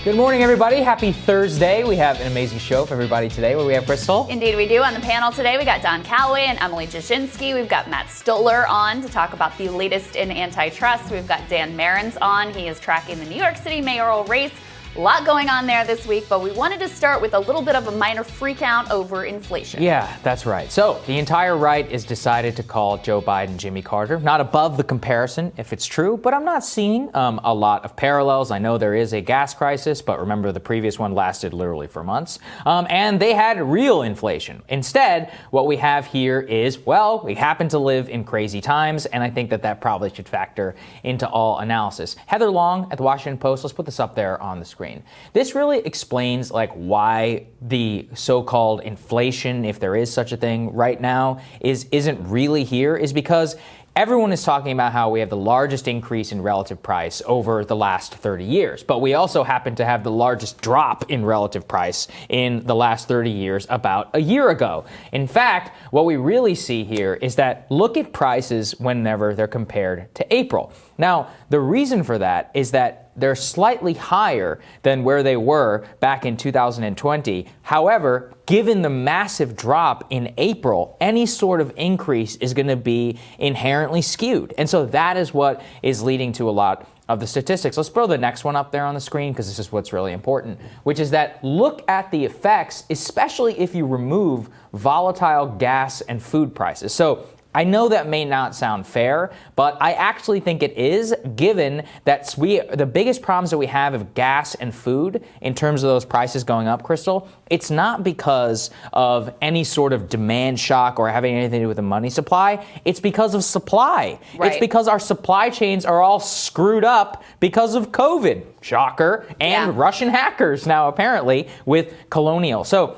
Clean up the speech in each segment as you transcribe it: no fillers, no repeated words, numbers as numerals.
Good morning, everybody. Happy Thursday. We have an amazing show for everybody today. Where we have Krystal. Indeed, we do. On the panel today, we got Don Calloway and Emily Jasinski. We've got Matt Stoller on to talk about the latest in antitrust. We've got Dan Marins on. He is tracking the New York City mayoral race. A lot going on there this week, but we wanted to start with a little bit of a minor freak out over inflation. Yeah, that's right. So the entire right is decided to call Joe Biden Jimmy Carter. Not above the comparison, if it's true, but I'm not seeing a lot of parallels. I know there is a gas crisis, but remember the previous one lasted literally for months. And they had real inflation. Instead, what we have here is, well, we happen to live in crazy times, and I think that probably should factor into all analysis. Heather Long at the Washington Post, let's put this up there on the screen. This really explains why the so-called inflation, if there is such a thing right now, isn't really here, is because everyone is talking about how we have the largest increase in relative price over the last 30 years, but we also happen to have the largest drop in relative price in the last 30 years about a year ago. In fact, what we really see here is that look at prices whenever they're compared to April. Now, the reason for that is that they're slightly higher than where they were back in 2020. However, given the massive drop in April, any sort of increase is going to be inherently skewed. And so that is what is leading to a lot of the statistics. Let's throw the next one up there on the screen because this is what's really important, which is that look at the effects, especially if you remove volatile gas and food prices. So I know that may not sound fair, but I actually think it is, given that the biggest problems that we have of gas and food in terms of those prices going up, Krystal, it's not because of any sort of demand shock or having anything to do with the money supply. It's because of supply. Right. It's because our supply chains are all screwed up because of COVID, shocker, and Russian hackers now apparently with Colonial. So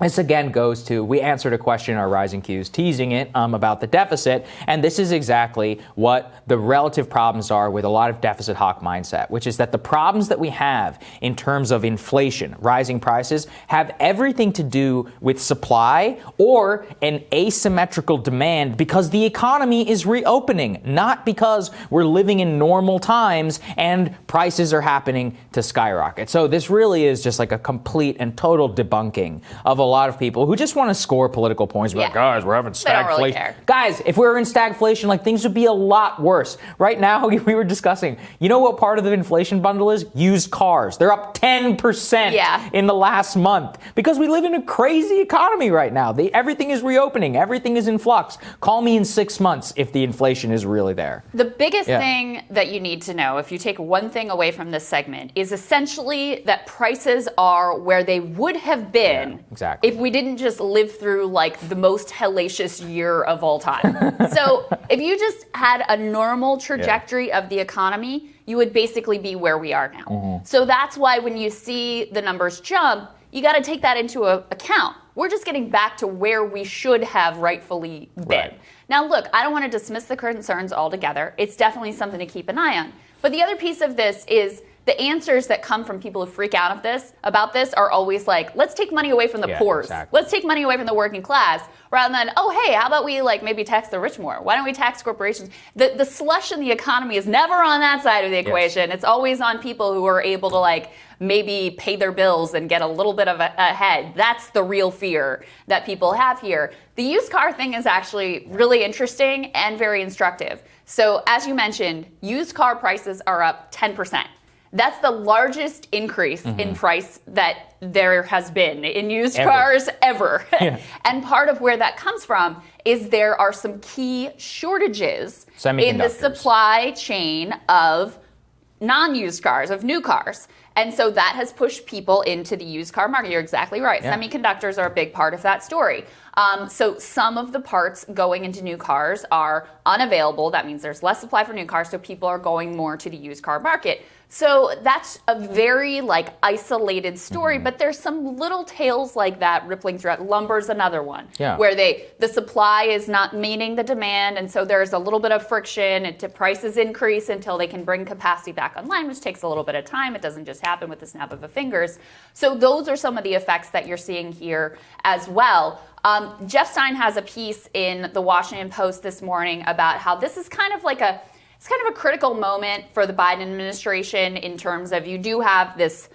this again goes to, we answered a question in our Rising Qs, teasing it about the deficit, and this is exactly what the relative problems are with a lot of deficit hawk mindset, which is that the problems that we have in terms of inflation, rising prices, have everything to do with supply or an asymmetrical demand because the economy is reopening, not because we're living in normal times and prices are happening to skyrocket. So this really is just like a complete and total debunking of a lot of people who just want to score political points. Like, guys, we're having stagflation. Really care. Guys, if we were in stagflation, things would be a lot worse. Right now, we were discussing, you know what part of the inflation bundle is? Used cars. They're up 10% in the last month because we live in a crazy economy right now. Everything is reopening. Everything is in flux. Call me in 6 months if the inflation is really there. The biggest thing that you need to know, if you take one thing away from this segment, is essentially that prices are where they would have been if we didn't just live through the most hellacious year of all time. So if you just had a normal trajectory of the economy, you would basically be where we are now. Mm-hmm. So that's why when you see the numbers jump, you got to take that into account. We're just getting back to where we should have rightfully been. Right. Now, look, I don't want to dismiss the concerns altogether. It's definitely something to keep an eye on. But the other piece of this is the answers that come from people who freak out about this are always let's take money away from the poor. Exactly. Let's take money away from the working class, rather than, oh, hey, how about we maybe tax the rich more? Why don't we tax corporations? The slush in the economy is never on that side of the equation. It's always on people who are able to maybe pay their bills and get a little bit of ahead. That's the real fear that people have here. The used car thing is actually really interesting and very instructive. So as you mentioned, used car prices are up 10%. That's the largest increase in price that there has been in used cars ever. And part of where that comes from is there are some key shortages in the supply chain of non-used cars, of new cars. And so that has pushed people into the used car market. You're exactly right. Yeah. Semiconductors are a big part of that story. So some of the parts going into new cars are unavailable. That means there's less supply for new cars, so people are going more to the used car market. So that's a very isolated story, but there's some little tales like that rippling throughout. Lumber's another one, where the supply is not meeting the demand, and so there's a little bit of friction, and prices increase until they can bring capacity back online, which takes a little bit of time. It doesn't just happen with the snap of the fingers. So those are some of the effects that you're seeing here as well. Jeff Stein has a piece in the Washington Post this morning about how this is kind of it's kind of a critical moment for the Biden administration in terms of you do have this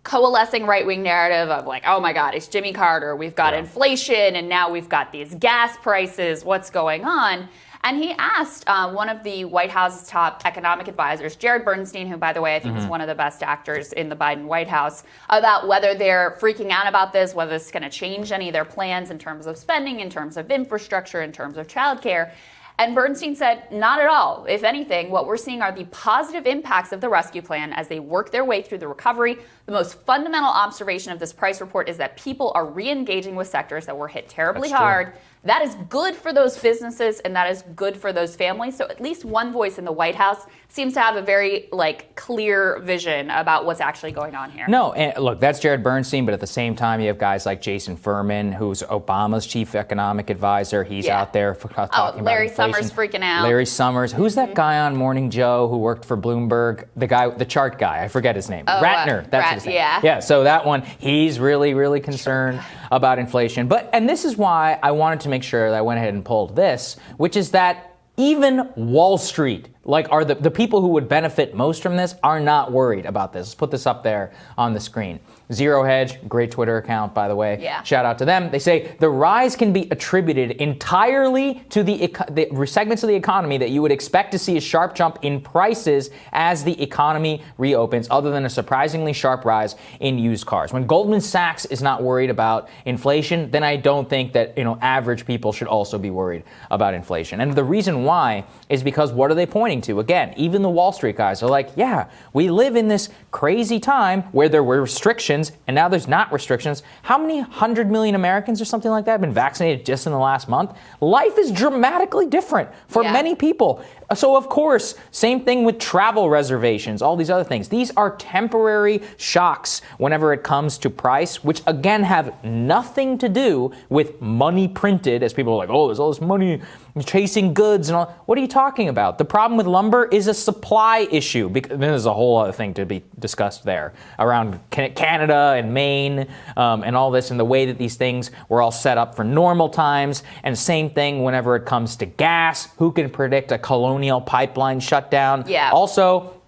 coalescing right-wing narrative of like, oh my God, it's Jimmy Carter. We've got inflation, and now we've got these gas prices. What's going on? And he asked one of the White House's top economic advisors, Jared Bernstein, who, by the way, I think is one of the best actors in the Biden White House, about whether they're freaking out about this, whether it's going to change any of their plans in terms of spending, in terms of infrastructure, in terms of childcare. And Bernstein said, not at all. If anything, what we're seeing are the positive impacts of the rescue plan as they work their way through the recovery. The most fundamental observation of this price report is that people are re-engaging with sectors that were hit terribly hard. That is good for those businesses, and that is good for those families. So at least one voice in the White House seems to have a very clear vision about what's actually going on here. No, and look, that's Jared Bernstein, but at the same time, you have guys like Jason Furman, who's Obama's chief economic advisor. He's out there talking about Larry inflation. Summers freaking out. Larry Summers. Who's that guy on Morning Joe who worked for Bloomberg? The chart guy. I forget his name. Ratner. That's his name. Yeah, so that one, he's really, really concerned about inflation. And this is why I wanted to make sure that I went ahead and pulled this, which is that even Wall Street, are the people who would benefit most from this, are not worried about this. Let's put this up there on the screen. Zero Hedge, great Twitter account, by the way. Yeah. Shout out to them. They say the rise can be attributed entirely to the segments of the economy that you would expect to see a sharp jump in prices as the economy reopens, other than a surprisingly sharp rise in used cars. When Goldman Sachs is not worried about inflation, then I don't think that average people should also be worried about inflation. And the reason why is because what are they pointing to? Again, even the Wall Street guys are like, yeah, we live in this crazy time where there were restrictions and now there's not restrictions. How many 100 million Americans or something like that have been vaccinated just in the last month? Life is dramatically different for many people. So, of course, same thing with travel reservations, all these other things. These are temporary shocks whenever it comes to price, which, again, have nothing to do with money printed, as people are like, oh, there's all this money chasing goods and all. What are you talking about? The problem with lumber is a supply issue. There's a whole other thing to be discussed there around Canada and Maine and all this and the way that these things were all set up for normal times. And same thing whenever it comes to gas. Who can predict a colonial pipeline shutdown? Yeah. Also,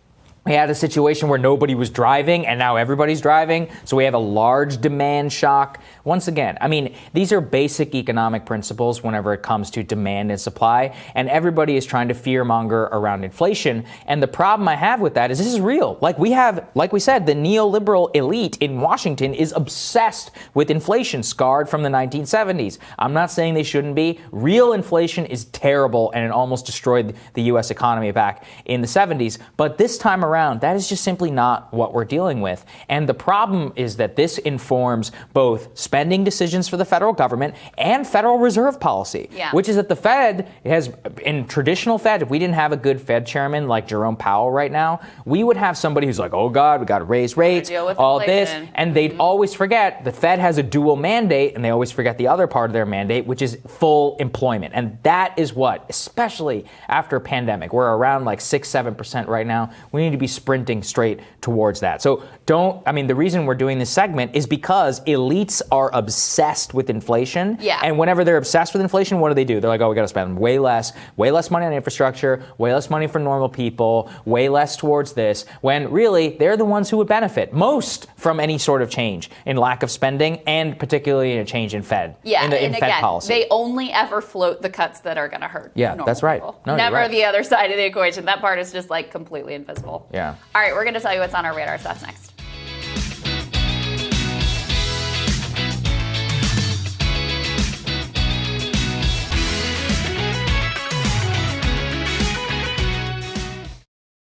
we had a situation where nobody was driving and now everybody's driving. So we have a large demand shock. Once again, I mean, these are basic economic principles whenever it comes to demand and supply. And everybody is trying to fearmonger around inflation. And the problem I have with that is this is real. Like we said, the neoliberal elite in Washington is obsessed with inflation, scarred from the 1970s. I'm not saying they shouldn't be. Real inflation is terrible and it almost destroyed the U.S. economy back in the 70s. But this time around, that is just simply not what we're dealing with. And the problem is that this informs both spending decisions for the federal government and Federal Reserve policy, which is that the Fed has, in traditional Fed, if we didn't have a good Fed chairman like Jerome Powell right now, we would have somebody who's like, oh God, we got to raise rates, all this. And they'd always forget the Fed has a dual mandate, and they always forget the other part of their mandate, which is full employment. And that is what, especially after a pandemic, we're around 6-7% right now. We need to be sprinting straight towards that. So the reason we're doing this segment is because elites are obsessed with inflation. Yeah. And whenever they're obsessed with inflation, what do? They're like, oh, we got to spend way less money on infrastructure, way less money for normal people, way less towards this, when really they're the ones who would benefit most from any sort of change in lack of spending and particularly a change in Fed. Yeah, in and Fed again, policy. they only ever float the cuts that are going to hurt. Yeah, that's right. No, never the other side of the equation. That part is just completely invisible. Yeah. All right, we're going to tell you what's on our radar. So that's next.